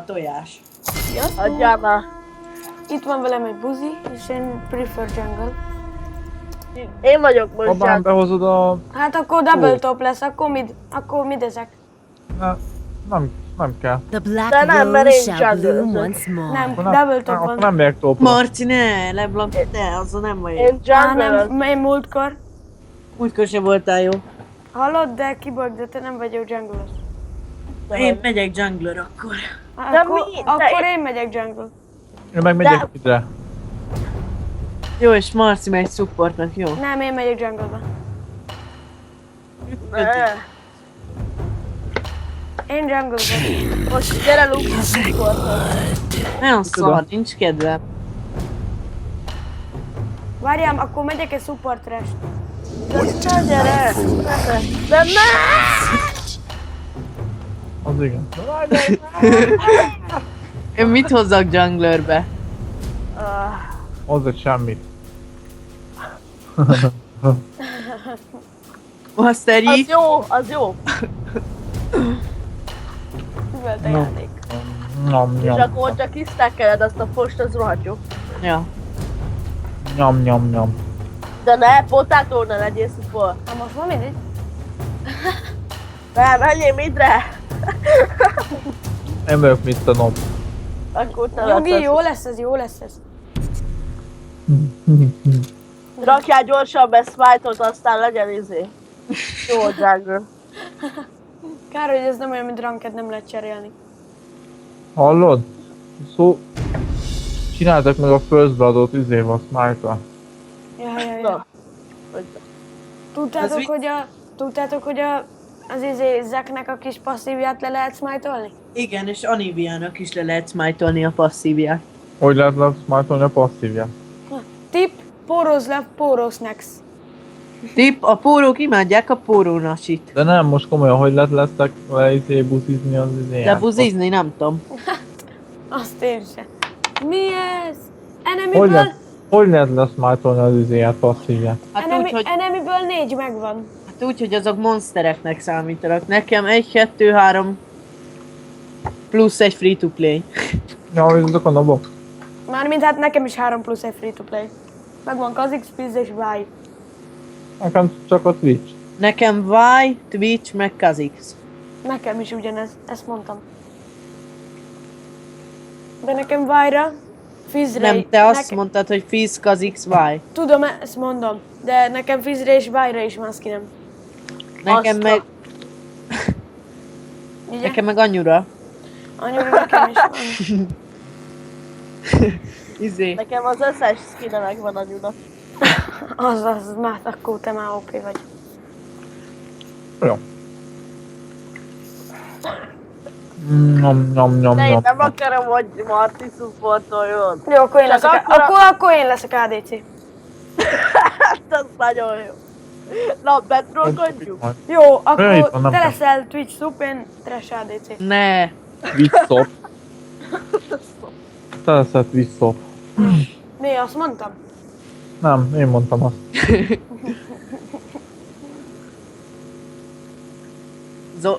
tojás. Adjál már. Itt van velem egy buzi, és én prefer jungle. Én vagyok most Babám, jungle. behozod a... Hát akkor double top lesz, akkor mid ezek. Nem kell. The black De nem, mert rose én shall bloom jungle-zök. once more. Nem, Akkor double top akkor van. nem megyek topra. Marci, ne, LeBlanc, ne, azzal nem vagy. Én jungle. Nem, én múltkor. Múltkor sem voltál jó. Hallod, de kibag, de te nem vagy jó jungler. Én megyek jungler akkor. De Akkor, mi? De akkor én megyek jungle. Én meg megyek ide. Jó, és Marci megy supportnak, jó? Nem, én megyek jungle-be. Ne. Én jungle-be. Most gyere Luke supportot. Nagyon szar, nincs kedvem. Várjál, akkor megyek egy support rest. Ne gyere. De ne! Az igen. Én mit hozzak junglerbe? Hozzá semmit. Master Yi? Az jó, az jó. Üvölt a No. játék. Nyom, És nyom, akkor csak kisztekkeled azt a post, az rohadt jó. Ja. nyom, nyom, nyom. De ne, potától ne legyél support. Na most van mindegy. Nem, menjél midre. Én vagyok mit tanom. Akkor te Nyugi, lesz. jó lesz ez, jó lesz ez. Rakjál gyorsan be smite-ot, aztán legyen izé. Jó jungle. Kár, hogy ez nem olyan, mint ranked, nem lehet cserélni. Hallod? Szó... Csináltak meg a First Blood-ot izéval, Smite-ra. Ja. Na. Ez Tudtátok, vicc. hogy az Zacknek a kis passzívját le lehet smite-olni? Igen, és Aniviának is le lehet smite-olni a passzívját. Hogy lehet le Smite-olni a passzívját? Tip, Poros left, Poros next. Tipp, a pórók imádják a pórónasit. De nem, most komolyan, hogy lesztek le izé buzizni az izé. De buzizni nem tudom. Azt én se. Mi ez? Hogy lehet le Smite-olni az izéját passzívját? Hát úgy, hogy, Enemiből 4 megvan. hát úgy, hogy azok monstereknek számítanak. Nekem 1, 2, 3 plusz egy free to play. Ja, hogy azok a nobok. Mármint hát nekem is 3 plusz egy free to play. Megvan Kha'Zix, Fizz és Vi. Nekem csak a Twitch. Nekem Vi, Twitch, meg Kha'Zix. Nekem is ugyanez, ezt mondtam. De nekem Vi-ra, Fizzre... Nem, te azt mondtad, hogy Fizz, Kha'Zix, Vi. Tudom, ezt mondom. De nekem Fizzre és Vi-ra is van skinem. Nekem Azt meg, Ugye? nekem meg anyura. Anyura nekem is van. Izé. Nekem az összes skine megvan anyunak. Az, már akkor te már OP vagy. Jó. Nyom, nyom, nyom, De én nyom. nem akarom, hogy Marti supportoljon. Jó, akkor én Csak leszek, akkor én leszek ADC. Hát az nagyon jó. Na, betrolkodjuk. Jó, Olyan akkor itt van, nem te kell. leszel Twitch sub, én Trash ADC. Ne. Visszop. Te leszel visszop. Mi, azt mondtam? Nem, én mondtam azt.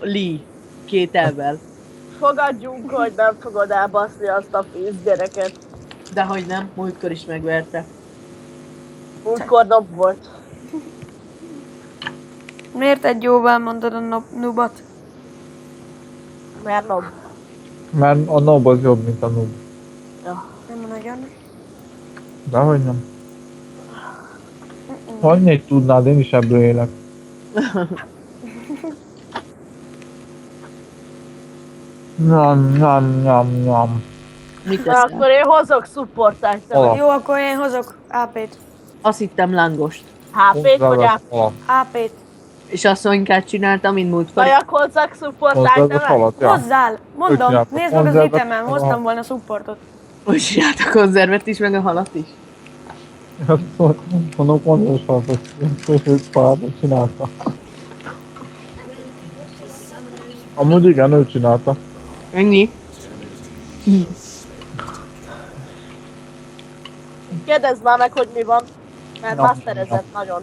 Lee. Két elvel. Fogadjunk, hogy nem fogod elbaszni azt a Fizz gyereket. De hogy nem, múltkor is megverte. Múltkor nap volt. Miért egy jóval mondod a nubot? Mert nap. Mert a nob az jobb, mint a noob. Nem nagyon. Dehogy nem. Ha annyit tudnád, én is ebből élek. Nyam, nyam, nyam, nyam. Mit Na, teszel? akkor én hozok supportást. Alap. Jó, akkor én hozok AP-t. Azt hittem lángost. HP-t vagy AP? Alap. AP-t. És asszonykát csináltam, mint múltkor. Kajak hozzak supportást, Konzerves nem? halat, ja. Hozzál! Mondom, csináltak? nézd meg az Konzervet? itemen, hoztam volna supportot. Úgy csinált a konzervet is, meg a halat is. Mondom, konzerves halatot, parádat csinálta. Amúgy igen, ő csinálta. Ennyi. Kérdezd már meg, hogy mi van. Mert Na, masterezett nagyon.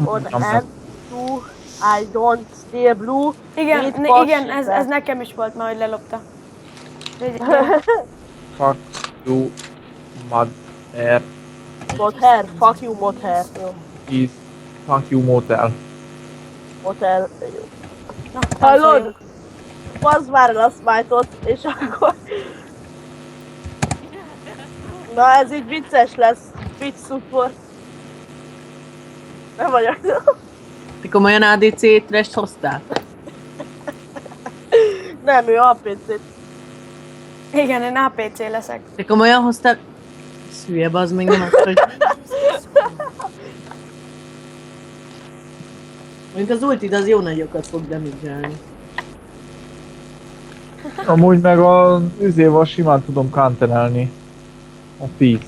On Nem, and two I don't steal blue. Igen, Itt igen, most- ez nekem is volt már, hogy lelopta. Fuck you, mother Mother, fuck you mother. Jó. is fuck you motel. Mother. Jó. Na, Hallod? táncoljunk. Bazd már a smite-ot, és akkor... Na ez így vicces lesz. Vicc support. Nem vagyok. Te komolyan ADC trash hoztál? Nem, ő APC-t. Igen, én APC leszek. Te komolyan hoztál? Szülye, bazd még nem azt, hogy... Mondjuk az ultid az jó nagyokat fog damage-elni. Amúgy meg az üzéval simán tudom counterelni a Fizz.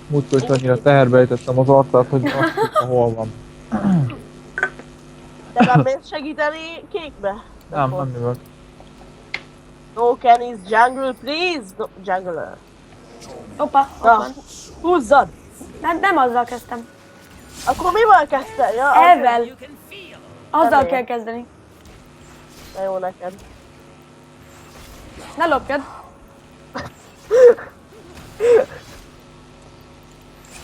Múltkor is annyira teherbe ejtettem az arcát, hogy azt tudta, hol van. Te nem mész segíteni kékbe? Nem jövök. No can is jungle, please! No, jungler. Opa, ott Na, van. húzzad! Nem azzal kezdtem. Akkor mivel kezdtél? Ja, Elvel. Azzal Elvel. kell kezdeni. Na jó neked. Ne lopjad.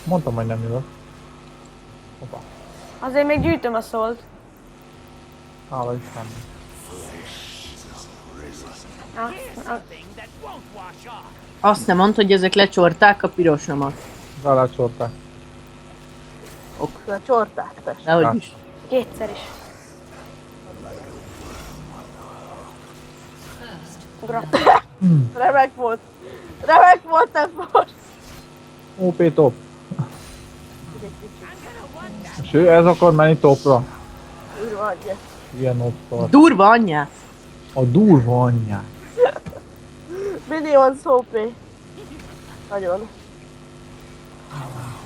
Mondtam, hogy nem jövök. Hoppá. Azért még gyűjtöm a szólt. Hála Istennek. Azt nem mondta, hogy ezek lecsorták a pirosomat. Belecsorták. Na csorták, tessék. Dehogy is. Kétszer is. Remek volt. Remek volt ez most. OP top. És ő ez akar menni topra. Úgy van, ugye. Ilyen optor. Durva anyját! A durva anyját. Millions OP. Nagyon.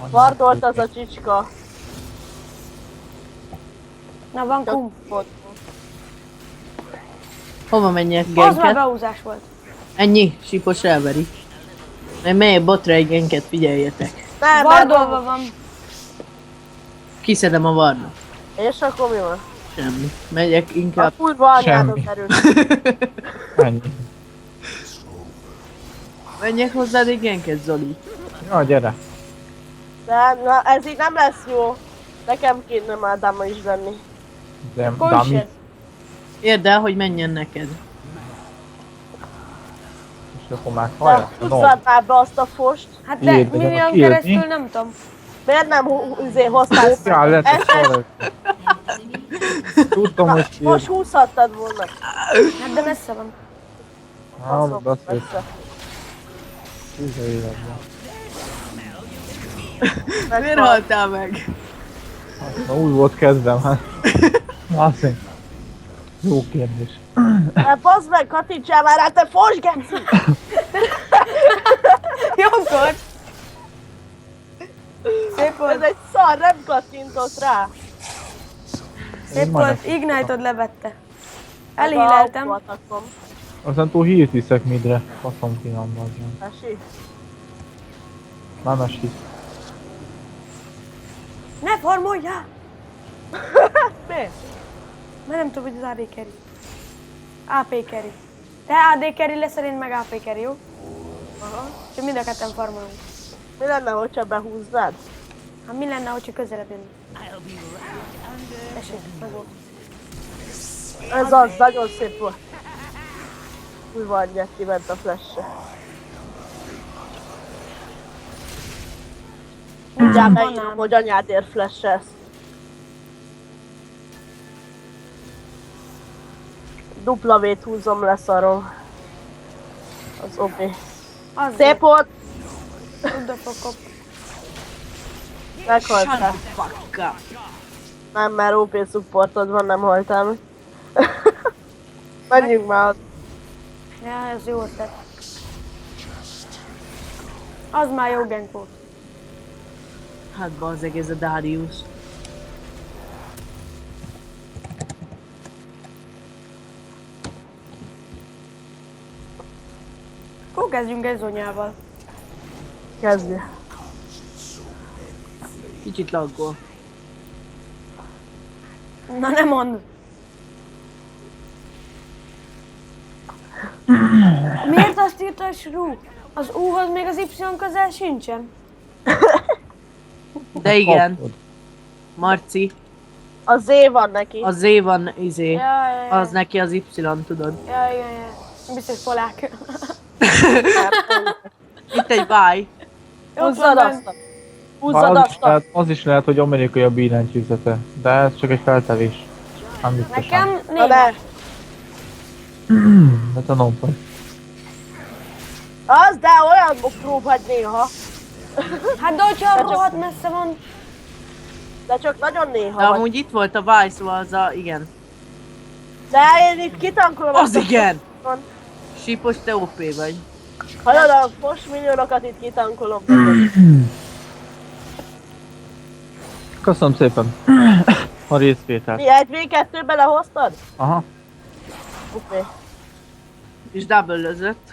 Vardolt az a csicska. Na, van Csak kum. ott. Hova menjek Az már genket? beúzás volt. Ennyi, sípos elveri. Mert mely botra egy genket, figyeljetek. Nem, Vardolva van. Kiszedem a varnat. És akkor mi van? Semmi. Megyek A inkább. kurva anyádat Semmi. erős. Ennyi. Menjek hozzád egy genket, Zoli. Ja, gyere. De na, ez így nem lesz jó. Nekem kéne már dama is lenni. De Akkor Dami. is. Érd el, hogy menjen neked. És akkor már De hallja. No. húzzad már be azt a fost. Hát de Írd, de millión csak írni. keresztül nem tudom. Miért nem hoztál? Ja, lehet, hogy Eset- felett. Tudtam, hogy Most kér. húzhattad volna. Hát de messze van. Hát, beszélsz. Messze. 10 életben. Miért haltál meg? Na, úgy volt kezdem, hát. Azt mondja. Jó kérdés. Hát bazd meg, kattintsál már rá, te fos, geci! Jókor! Szép Ez volt, egy szar, nem kattintott rá. szép majdnem volt. Ignite-od levette. Meg a Elhíleltem. autóatakom. Aztán túl hírt viszek midre. Faszom finom vagy. Esi. Nem esik. Ne formoljál! Miért? Mert nem tudom, hogy az AD carry. AP carry. Te AD carry leszel, én meg AP carry, jó? Aha. És mind a ketten farmolunk. Mi lenne, hogyha behúznád? Hát mi lenne, hogyha közelebb jönni? Tessék, meg volt. Ez az, nagyon szép volt. Úgy van, hogy kiment a flash-e. Mindjárt megírom, Banán. hogy anyádért flash-elsz. Dupla V-t húzom, leszarom. Az OP. Az Szép volt! Tudd a fokop. Meghaltál. Fuck up. Nem, mert OP supportod van, nem haltál meg. Menjünk már. Ja, ez jó ötlet. Az már jó gank volt. Hát bazzeg, ez a Darius. Akkor kezdjünk egy zonyával. Kezdje. Kicsit laggol. Na nem mondd. Miért azt írta a Shrew? Az U-hoz még az Y közel sincsen. De igen, Marci, A Z van neki. a Z van Ja, ja, ja. az neki az Y, tudod. Ja, igen, ja. Biztos polák. Itt egy báj. Húzzad azt. Húzzad azt. Az is lehet, hogy amerikai a billentyűzete, de ez csak egy feltevés. Nem biztosan. Nekem Na négy. ne. De tanom vagy. Az, de olyan próbáld néha. Hát de hogyha rohadt messze van. De csak nagyon De néha vagy. amúgy itt volt a báj, szóval az a... igen. De én itt kitankolom. Az igen! Van. Sípos, te OP vagy. Hallod, a fos milliónokat itt kitankolom. Köszönöm szépen a részvételt. Mi, egy V2-be lehoztad? Aha. Oké. És double-özött.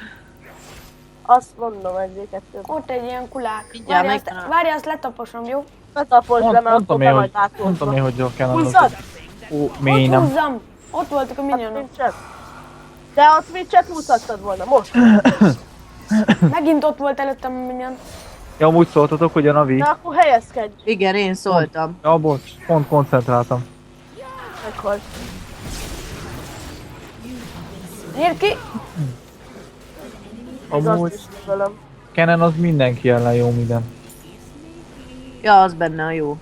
Azt mondom, egy V2-be. Ott egy ilyen kulák. Mindjárt Várj, megtalálom. várj, azt letaposom, jó? Ne taposd le, mert Mondtam akkor én, be hogy, vagy mondtam én, látózva. hogy kell Húzzad! Ó, mély Ott nem. húzzam. Ott voltak a Hát minionok. nincsen. De a Twitch-et húzhattad volna, most. Megint ott volt előttem a minion. Ja, amúgy szóltatok, hogy a Navi. De akkor helyezkedj. Igen, én szóltam. Ja, bocs, pont koncentráltam. Meghalt. Nyír ki! Még azt Amúgy is velem. Kennen az mindenki ellen jó minden. Ja, az benne a jó.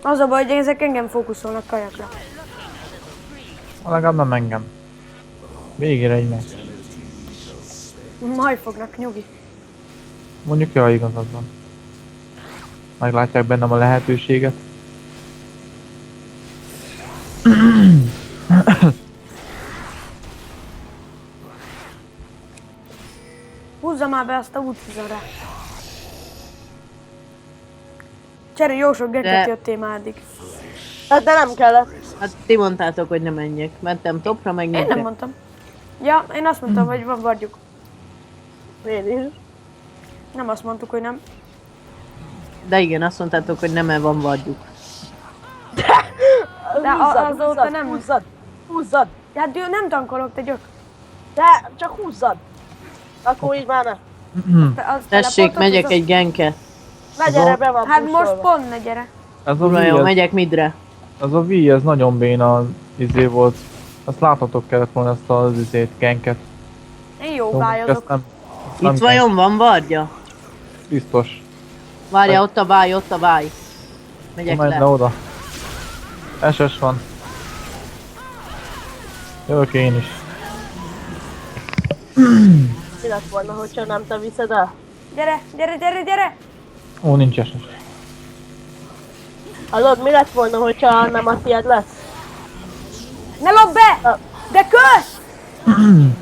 Az a baj, hogy ezek engem fókuszolnak kajakra. Legalább nem engem. Végére egy meg. Majd fognak, nyugi. Mondjuk, ja, igazad van. Meglátják bennem a lehetőséget. Húzza már be azt a útfizonra. Cseri, jó sok geket De- jöttél már eddig. Hát de nem kellett. Hát ti mondtátok, hogy ne menjek. Mentem topra, meg Én nem nyertek. mondtam. Ja, én azt mondtam, hogy van vagyjuk. Én is. Nem azt mondtuk, hogy nem. De igen, azt mondtátok, hogy nem van vagyjuk. De azóta nem. Húzzad. Húzzad. Hát ő nem tankolok, te gyök. De csak húzzad. Akkor így már ne. Az Tessék, teleportot megyek húzza. egy genket. Ne gyere, be van Hát most pusolva. pont ne gyere. Ez a Kurva jó, Wii, megyek midre. ez a Wii, ez nagyon béna izé volt. Azt láthatok kellett volna ezt az izét, genket. Én jó Jó, ezt bájozok. nem, nem Itt vajon van bardja? biztos. Várja, ott a báj, ott a báj. Megyek Menj le le. oda. SS van. Jövök én is. Mi lett volna, hogyha nem te viszed el? Gyere, gyere, gyere, gyere! Ó, nincs SS. Hallod, mi lett volna, hogyha nem a tiéd lesz? Ne lopd be! De kösz!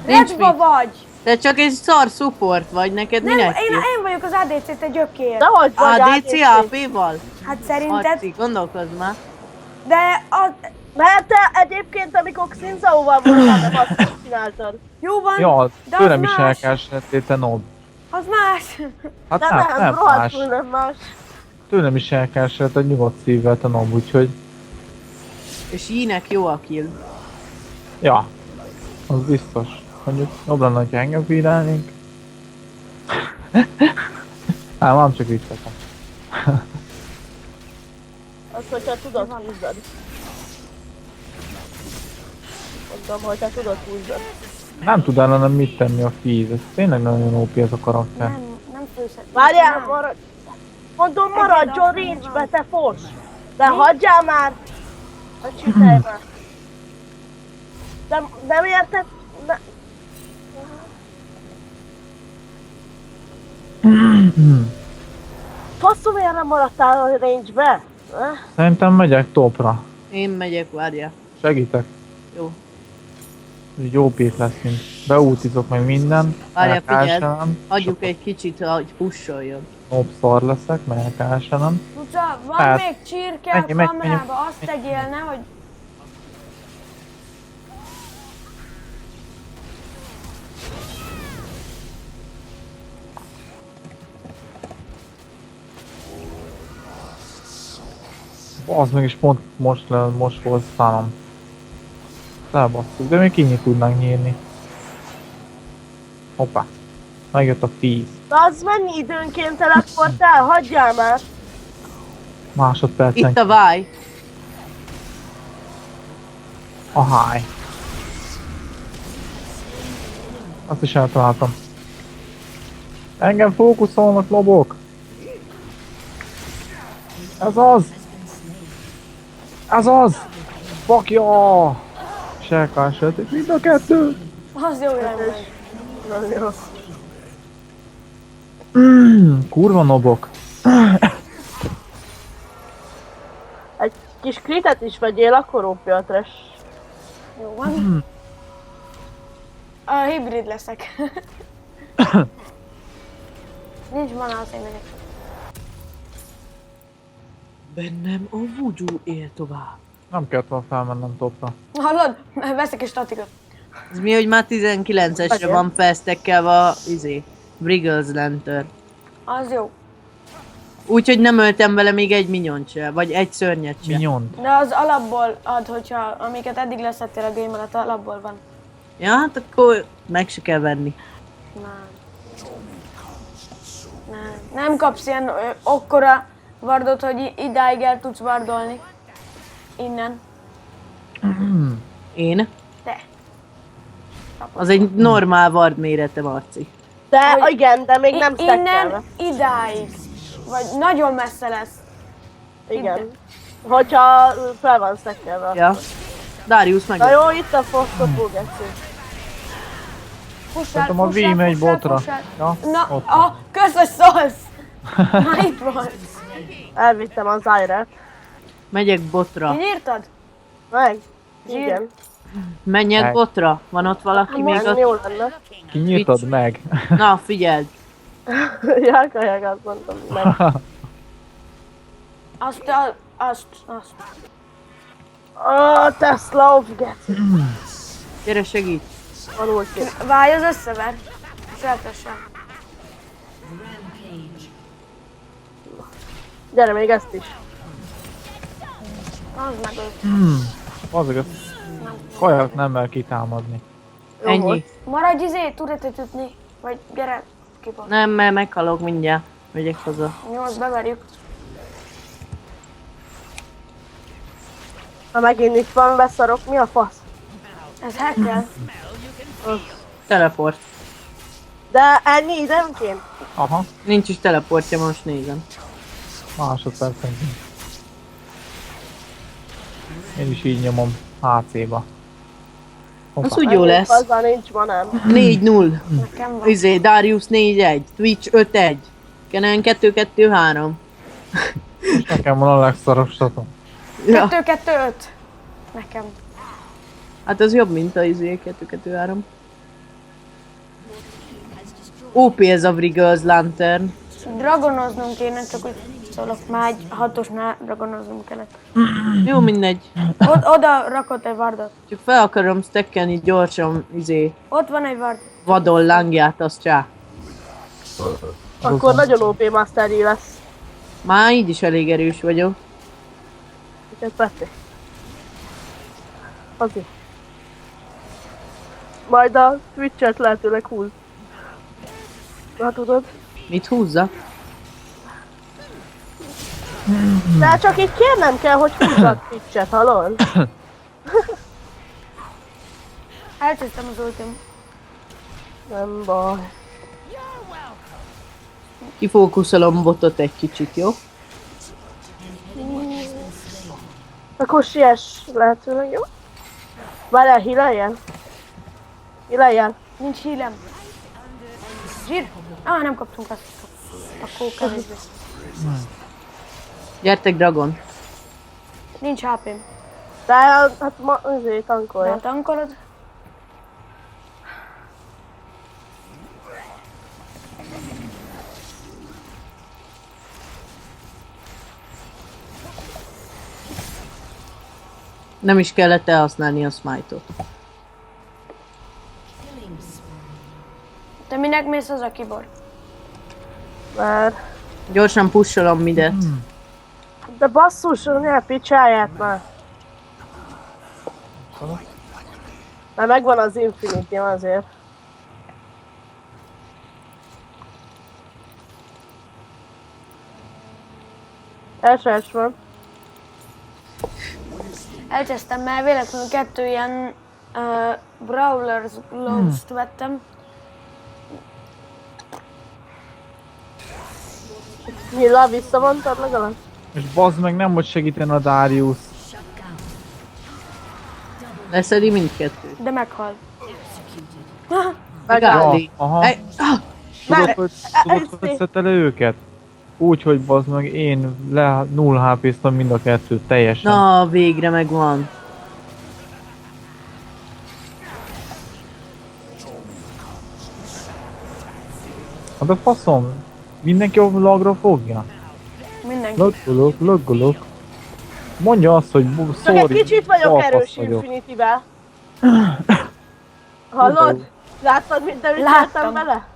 Nincs Redba mit. vagy! Te csak egy szar support vagy, neked Nem, minek én vagyok az ADC, te gyökér. Dehogy vagy ADC AP-val? Hát szerinted? Marci, gondolkozz már. De az... Mert te egyébként, amikor Xinzaóval voltál, nem azt csináltad. Jó van, Ja, de az tőlem is más. elkeseredtél, te nob. Az más. Hát De nem más. rohadtul nem más. Tőlem is elkeseredtél nyugodt szívvel, te nob, úgyhogy... És Jínek jó a kill. Ja, az biztos. Mondjuk jobb lenne, hogyha engem bírálnénk. Nem csak viccetem. Az, hogyha tudod, húzzad. Mondom, hogyha tudod, húzzad. Nem tud ellenem mit tenni a Fizz, ez tényleg nagyon OP ez a karakter. Nem főszed. Várjál, maradj! Mondom, maradjon range-be, te fos! De hagyjál már! Ne csütelj már! De nem érted? Ne... Faszom, miért nem maradtál a range-be? Szerintem megyek topra. Én megyek, várja. Segítek. Jó. Így jó pét lesz, mint beútizok meg minden. Várjál, figyeld. Elkelselem. Adjuk egy kicsit, hogy pusholjon. Nob szar leszek, mert elkelselem. Luca, van Hát, még csirke a menj, kamerába, azt tegyél, nehogy... Az meg is pont most volt szánom. Elbasszuk, de még kinyit tudnánk nyírni. Hoppá. Megjött a 10 De az mennyi időnként teleportál? Hagyjál már! másodpercen. Itt a váj. A háj. Azt is eltaláltam. Engem fókuszolnak, lobok! Ez az! Ez az! Fakja! Serkás sötét, mind a kettő! Az jó irányba megy. Nagyon jó. Kurva nobok! Egy kis kritet is vegyél, akkor ópja a trash. Jó van. A hibrid leszek. Nincs mana, az én megyek. Bennem a voodoo él tovább. Nem kellett volna felmennem topra. Hallod? Veszek egy statikot. Ez mi, hogy már 19-esre Vagyok. van felsztekkelve a Briggles Lantern. Az jó. Úgyhogy nem öltem vele még egy minyont se, vagy egy szörnyet se. Minyont. De az alapból ad, hogyha amiket eddig leszettél a game alatt, alapból van. Ja, hát akkor meg se kell venni. Nem. Nem kapsz ilyen okkora vardot, hogy idáig el tudsz vardolni. Innen. Én? Te. Az egy normál vard mérete, Marci. De Hogy igen, de még nem Innen szekkelve. idáig. Vagy nagyon messze lesz. Igen. Hogyha fel van szekkelve. Ja. Darius meg. Na jó, itt a foszkot geci. Pussál, Szerintem a V megy botra. Ja, Na, ott van. kösz, hogy szólsz! Már itt volt. Elvittem az Zyret. Megyek botra. Kinyírtad? Meg? Zsír. Igen. Menjek Meg. botra? Van ott valaki még Nem ott? jó lenne. Kinyitod meg. Na, figyeld. Járkajag, azt mondtam meg. Azt. Tesla of geci. Gyere, segít. Van ulti. Válj, az összever. Szertesen. Gyere, még ezt is. Az megölt. Azok kajak nem mer kitámadni. Jó Ennyi. volt. Maradj turetet ütni. Vagy gyere, kipa. Nem, mert meghalok mindjárt. Megyek haza. Jó, azt beverjük. Ha megint itt van, beszarok, mi a fasz? Ez hackel. Teleport. De ennyi időnként? Aha, Nincs is teleportja, most nézem. másodpercenként. Én is így nyomom HC-ba. Az úgy jó lesz. Azzal nincs ma nem. 4-0. Nekem van. Darius 4-1. Twitch 5-1. Kenen 2-2-3. És nekem van a legszarabb statom. Ja. 2-2-5. Nekem. Hát az jobb, mint a 2-2-3. OP ez a Briggles Lantern. Dragonoznunk kéne, csak úgy szólok, már egy hatosnál dragonoznunk kellett. Jó, mindegy. Oda rakott egy vardot. Csak fel akarom stackelni gyorsan, Ott van egy vard. vadon langját, az csá. Akkor nagyon OP Master Yi lesz. Már így is elég erős vagyok. Úgyhogy Peti. Azért. Majd a Twitch-et lehetőleg húz. Na tudod? Mit húzza? De csak így kérnem kell, hogy húzza a Twitch-et, hallod? Elcsesztem az ultim. Nem baj. Kifókuszolom botot egy kicsit, jó? Akkor siess lehetőleg, jó? Várjál, híleljen? Híleljen? Nincs hílem. Zsír? Nem kaptunk azt. Akkor kevésbé. Gyertek, Dragon. Nincs HP-m. De hát ma azért tankolja. De tankolod? Nem is kellett elhasználni a smite-ot. Te minek mész az a kibor? Mert Gyorsan pusholom midet. De basszus, ne picsáját már. Mert megvan az infinity azért. SS van. Elcsesztem, mert véletlenül 2 ilyen Brawlers Gloves-t vettem. Nyilván visszavontad legalább? És bazd meg, nem hogy segíteni a Darius. Leszedi mindkettőt. De meghal. Megállni. Aha. Tudod, hogy szedte le őket? Úgy, hogy bazd meg, én le 0 HP-ztam mind a kettőt teljesen. Na, végre megvan. Hát a faszom, mindenki a lagra fogja. Mindenki. Loggolok. Mondja azt, hogy Csak egy sorry, kicsit vagyok balfasz erős vagyok. Infinity-vel. Hallod? Láttad, mint de Láttam. ütottam bele?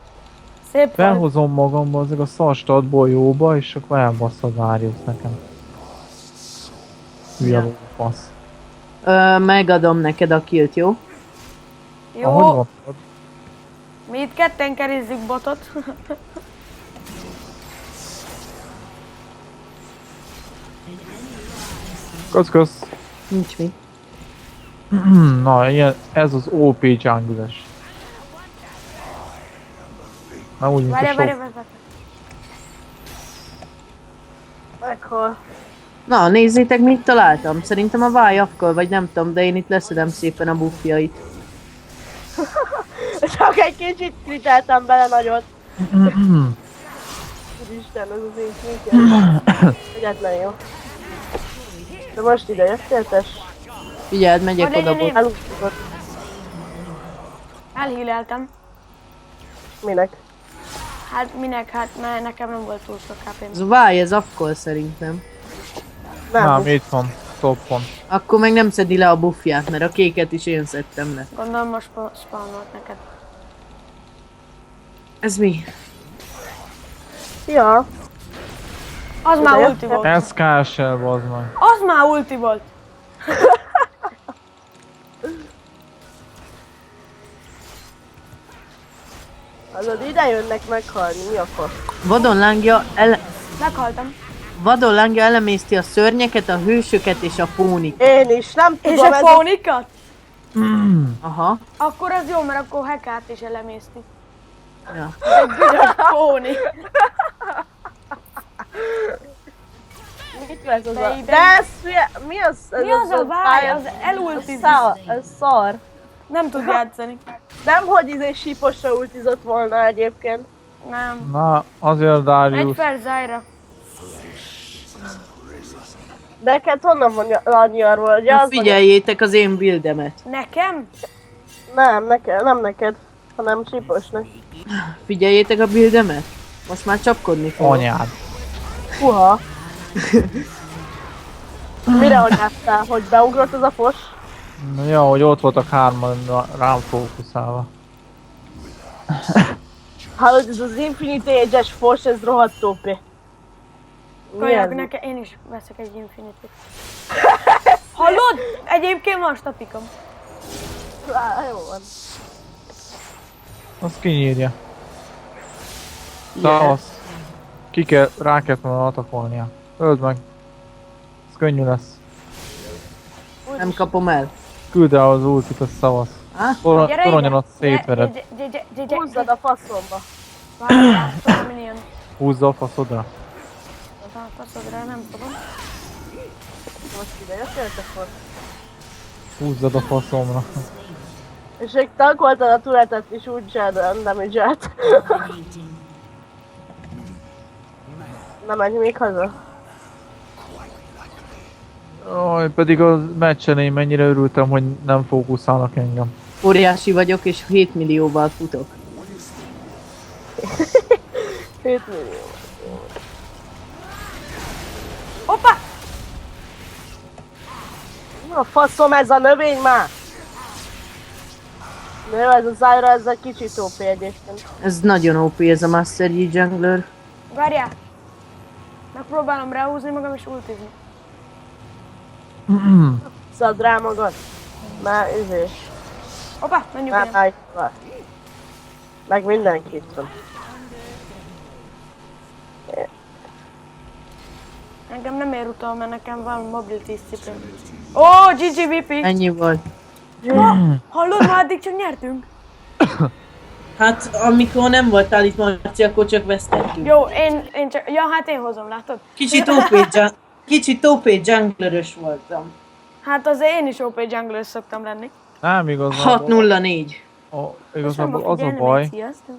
Szép volt. Felhozom magamba azok a szarstadból jóba, és akkor elbasz a Darius nekem. Hülye fasz. Megadom neked a killt, jó? Jó, Ahogy mondtad. mi itt ketten kerizzük botot. Kösz. Nincs mi. Na, ilyen, ez az OP jungles. Nem úgy, mint a Várj. sok. Meghal. Na, nézzétek, mit találtam. Szerintem a vájakkal, vagy nem tudom, de én itt leszedem szépen a buffjait. Csak egy kicsit kriteltem bele nagyot. Úristen, ez az Infinity. Egyetlen jó. De most ide jöttél, tess? Figyeld, megyek Van egy oda. ilyen- Elúsztod. Elhíleltem. Minek? Hát minek? Hát mert nekem nem volt túl sok HP-m. Ez a váj, ez akkor szerintem. Nem. Itt van, toppon. Akkor meg nem szedi le a buffját, mert a kéket is én szedtem le. Gondolom most spawnolt neked. Ez mi? Ja. Az már ulti volt. Ez KSL, bazd meg. Az már ulti volt. Azod ide jönnek meghalni, mi a fasz? Meghaltam. Vadon lángja elemészti a szörnyeket, a hősöket és a pónik. Én is, nem És tudom, a ez fónikat? Aha. Akkor az jó, mert akkor Hekát is elemészti. Ja. Egy büdös fóni. mit lesz az De a... ide- De ez mi az? Ez Mi az a váj? Az elultizik. Ez szar. Nem tud játszani. Nem, hogy síposra ultizott volna egyébként. Nem. Na, azért Egy Darius. per Zyra. Neked honnan van annyi arról, hogy az Figyeljétek az én buildemet. Nekem? Nem, nem neked, hanem síposnak. Figyeljetek a buildemet. Most már csapkodni fog. Anyád. Puha. Mire anyáztál, hogy beugrott az a fos? Ja, hogy ott voltak hárman rám fókuszálva. Hallod, ez az Infinity Age-es fos, ez rohadt OP. Mi Kajak, ez? nekem én is veszek egy Infinity. Hallod? Egyébként van statikom. Á, jó van. Azt kinyírja. Tavasz. Rá kellett volna atakolnia. Öld meg. Ez könnyű lesz. Nem kapom el. Küld el az ultit, az szavasz. Gyere Toronyon ide. ott szétvered. Húzzad a faszomba. Várjál, minion. Húzza a faszodra. A faszodra nem tudom. Most ide jöttél, te fos. Húzzad a faszomra. És még tankoltad a tuletet is úgy sem damage-elt. Na menj még haza. Aj, pedig a meccsen én mennyire örültem, hogy nem fókuszálnak engem. Óriási vagyok és 7 millióval futok. 7 millió. Hoppá! Mi a faszom ez a növény már? Na jó, ez a Zyra, ez egy kicsit OP egyébként. Ez nagyon OP ez a Master Yi Jungler. Várjál! Megpróbálom ráhúzni magam és ultizni. Szedd rá magad. Már Hoppá, menjünk már innen. állj. Meg mindenkit van. Engem nem ér utol, mert nekem van mobility cipőm. Ó, GGVP! Ennyi volt. Hallod, ma addig csak nyertünk. Hát amikor nem voltál itt Marci, akkor csak vesztettünk. Jó, én csak... Ja, hát én hozom, látod? Kicsit OP junglerös voltam. Hát azért én is OP jungler szoktam lenni. Nem igazából. 6-0-4. Igazából az a baj, Sziasztok.